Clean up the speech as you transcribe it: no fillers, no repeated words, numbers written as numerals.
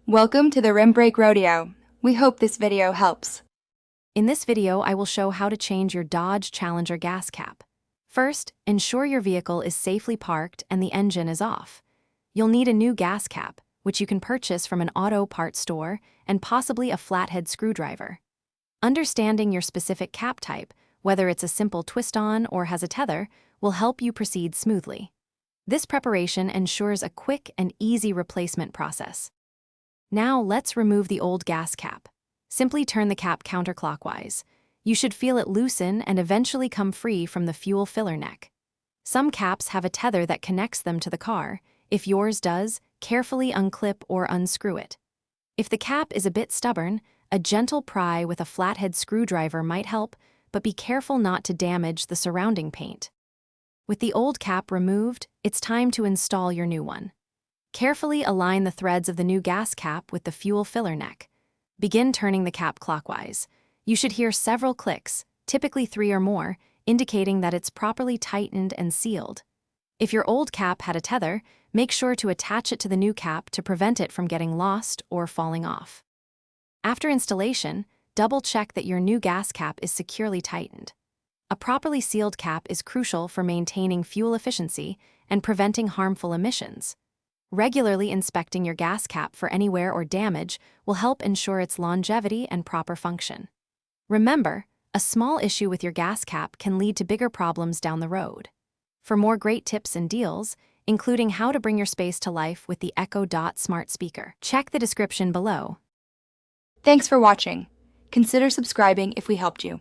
Welcome to the Rim Break Rodeo. We hope this video helps. In this video, I will show how to change your Dodge Challenger gas cap. First, ensure your vehicle is safely parked and the engine is off. You'll need a new gas cap, which you can purchase from an auto parts store, and possibly a flathead screwdriver. Understanding your specific cap type, whether it's a simple twist-on or has a tether, will help you proceed smoothly. This preparation ensures a quick and easy replacement process. Now let's remove the old gas cap. Simply turn the cap counterclockwise. You should feel it loosen and eventually come free from the fuel filler neck. Some caps have a tether that connects them to the car. If yours does, carefully unclip or unscrew it. If the cap is a bit stubborn, a gentle pry with a flathead screwdriver might help, but be careful not to damage the surrounding paint. With the old cap removed, it's time to install your new one. Carefully align the threads of the new gas cap with the fuel filler neck. Begin turning the cap clockwise. You should hear several clicks, typically 3 or more, indicating that it's properly tightened and sealed. If your old cap had a tether, make sure to attach it to the new cap to prevent it from getting lost or falling off. After installation, double-check that your new gas cap is securely tightened. A properly sealed cap is crucial for maintaining fuel efficiency and preventing harmful emissions. Regularly inspecting your gas cap for any wear or damage will help ensure its longevity and proper function. Remember, a small issue with your gas cap can lead to bigger problems down the road. For more great tips and deals, including how to bring your space to life with the Echo Dot smart speaker, check the description below. Thanks for watching. Consider subscribing if we helped you.